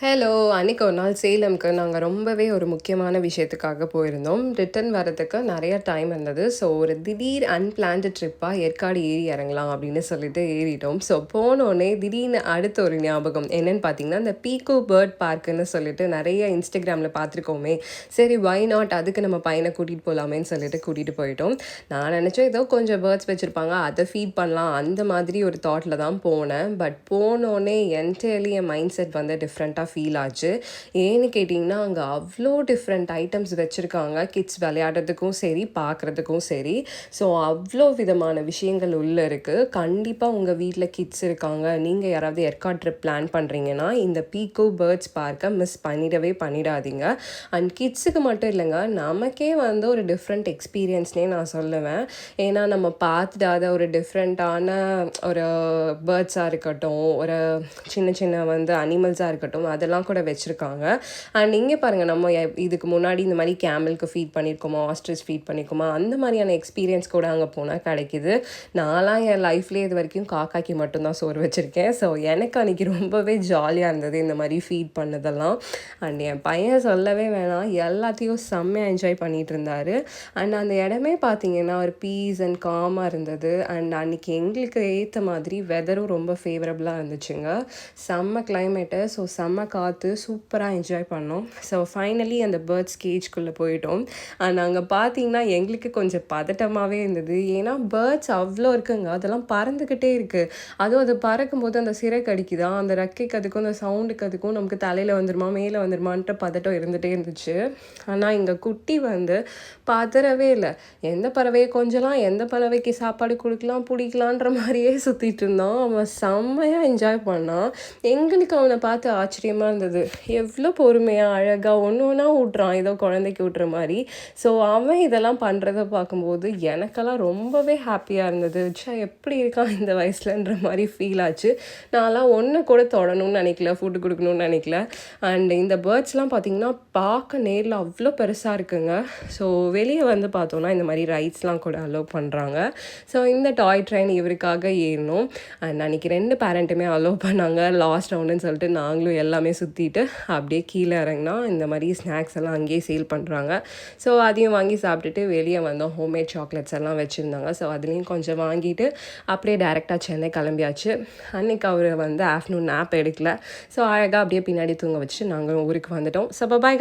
Hello! அன்னைக்கு ஒரு நாள் சேலம்க்கு நாங்க ரொம்பவே ஒரு முக்கியமான விஷயத்துக்காக போயிருந்தோம். ரிட்டர்ன் வரதுக்கு நெறைய டைம் இருந்தது. ஸோ ஒரு திடீர் அன்பிளான்டு ட்ரிப்பா ஏற்காடு ஏறி இறங்கலாம் அப்படின்னு சொல்லிட்டு ஏறிட்டோம். ஸோ போனோனே திடீர்னு அடுத்த ஒரு ஞாபகம் என்னன்னு பார்த்தீங்கன்னா, இந்த பீக்கு பேர்ட் பார்க்குன்னு சொல்லிட்டு நெறைய இன்ஸ்டாகிராமில பார்த்துருக்கோமே. சரி ஒய் நாட் அதுக்கு நம்ம பையன கூட்டிட்டு போலாமேன்னு சொல்லிட்டு கூட்டிட்டு போயிட்டோம். நான் நெனச்சேன் ஏதோ கொஞ்சம் பேர்ட்ஸ் வச்சிருப்பாங்க. அத ஃபீட் பண்ணலாம் அந்த மாதிரி ஒரு தாட்ல தான் போனேன். பட் போனோனே என்டையர்லி என் மைண்ட் செட் வந்து டிஃப்ரெண்ட்டா ஃபீல் ஆச்சு. ஏன்னு கேட்டிங்கன்னா, அங்க அவ்ளோ டிஃப்ரெண்ட் ஐட்டம்ஸ் வச்சிருக்காங்க. கிட்ஸ் விளையாடுறதுக்கும் சரி, பார்க்குறதுக்கும் சரி. ஸோ அவ்ளோ விதமான விஷயங்கள் உள்ள இருக்கு. கண்டிப்பா உங்க வீட்ல கிட்ஸ் இருக்காங்க. நீங்க யாராவது ஏற்காடு ட்ரிப் பிளான் பண்றீங்கன்னா, இந்த பீக்கோ பேர்ட்ஸ் பார்க்க மிஸ் பண்ணிடவே பண்ணிடாதீங்க. அண்ட் கிட்ஸுக்கு மட்டும் இல்லைங்க, நமக்கே வந்து ஒரு டிஃப்ரெண்ட் எக்ஸ்பீரியன்ஸ்னே நான் சொல்லுவேன். ஏன்னா நம்ம பார்த்துடாத ஒரு டிஃப்ரெண்ட்டான ஒரு பேர்ட்ஸாக இருக்கட்டும், ஒரு சின்ன சின்ன வந்து அனிமல்ஸாக இருக்கட்டும், அதெல்லாம் கூட வச்சுருக்காங்க. அண்ட் இங்கே பாருங்கள், நம்ம இதுக்கு முன்னாடி இந்த மாதிரி கேமலுக்கு ஃபீட் பண்ணியிருக்கோமா, ஆஸ்ட்ரிச் ஃபீட் பண்ணியிருக்கோமா, அந்த மாதிரியான எக்ஸ்பீரியன்ஸ் கூட அங்கே போனால் கிடைக்கிது. நான்லாம் என் லைஃப்லேயே இது வரைக்கும் காக்காய்க்கு மட்டும்தான் சோறு வச்சுருக்கேன். ஸோ எனக்கு அன்றைக்கி ரொம்பவே ஜாலியாக இருந்தது இந்த மாதிரி ஃபீட் பண்ணதெல்லாம். அண்ட் என் பையன் சொல்லவே வேணாம், எல்லாத்தையும் செம்மையாக என்ஜாய் பண்ணிகிட்டு இருந்தார். அண்ட் அந்த இடமே பார்த்திங்கன்னா ஒரு பீஸ் அண்ட் காமாக இருந்தது. அண்ட் அன்றைக்கி எங்களுக்கு ஏற்ற மாதிரி வெதரும் ரொம்ப ஃபேவரபுளாக இருந்துச்சுங்க. செம்ம கிளைமேட்டு. ஸோ செம்ம காற்று, சூப்பராக என்ஜாய் பண்ணோம். ஸோ ஃபைனலி அந்த பேர்ட்ஸ் கேஜ்குள்ளே போயிட்டோம். அண்ட் அங்கே பார்த்தீங்கன்னா எங்களுக்கு கொஞ்சம் பதட்டமாகவே இருந்தது. ஏன்னா பேர்ட்ஸ் அவ்வளோ இருக்குங்க, அதெல்லாம் பறந்துக்கிட்டே இருக்குது. அதுவும் அது பறக்கும்போது அந்த சிறை கடிக்குதா, அந்த ரெக்கைக்கு அதுக்கும் அந்த சவுண்டுக்கு அதுக்கும் நமக்கு தலையில் வந்துடுமா மேலே வந்துடுமான்ட்டு பதட்டம் இருந்துகிட்டே இருந்துச்சு. ஆனால் இங்கே குட்டி வந்து பதறவே இல்லை. எந்த பறவையை கொஞ்சலாம், எந்த பறவைக்கு சாப்பாடு கொடுக்கலாம் பிடிக்கலான்ற மாதிரியே சுற்றிட்டு இருந்தான். அவன் செம்மையாக என்ஜாய் பண்ணான். எங்களுக்கு அவனை பார்த்து ஆச்சரியமாக இருந்தது. எவ்வளோ பொறுமையாக அழகாக ஒன்று ஒன்றா ஊட்டுறான், ஏதோ குழந்தைக்கு ஊட்டுற மாதிரி. ஸோ அவன் இதெல்லாம் பண்ணுறத பார்க்கும்போது எனக்கெல்லாம் ரொம்பவே ஹாப்பியாக இருந்தது. எப்படி இருக்கான் இந்த வயசுலன்ற மாதிரி ஃபீல் ஆச்சு. நான்லாம் ஒன்று கூட தொடணும்னு நினைக்கல, ஃபுட்டு கொடுக்கணும்னு நினைக்கல. அண்ட் இந்த பேர்ட்ஸ்லாம் பார்த்திங்கன்னா பார்க்க நேரில் அவ்வளோ பெருசாக இருக்குங்க. ஸோ வெளியே வந்து பார்த்தோன்னா இந்த மாதிரி ரைட்ஸ்லாம் கூட அலோவ் பண்ணுறாங்க. ஸோ இந்த டாய் ட்ரெயின் இவருக்காக ஏறணும். அண்ட் அன்றைக்கி 2 பேரண்ட்டுமே அலோவ் பண்ணாங்க. லாஸ்ட் ரவுண்டுன்னு சொல்லிட்டு நாங்களும் எல்லாமே சுற்றிட்டு அப்படியே கீழே இறங்கினா இந்த மாதிரி ஸ்நாக்ஸ் எல்லாம் அங்கேயே சேல் பண்ணுறாங்க. ஸோ அதையும் வாங்கி சாப்பிட்டுட்டு வெளியே வந்தோம். ஹோம்மேட் சாக்லேட்ஸ் எல்லாம் வச்சுருந்தாங்க. ஸோ அதுலேயும் கொஞ்சம் வாங்கிட்டு அப்படியே டேரெக்டாக சென்னை கிளம்பியாச்சு. அன்றைக்கி அவர் வந்து ஆஃப்டர்நூன் நேப் எடுக்கல. ஸோ அழகாக அப்படியே பின்னாடி தூங்க வச்சு நாங்கள் ஊருக்கு வந்துட்டோம். So bye.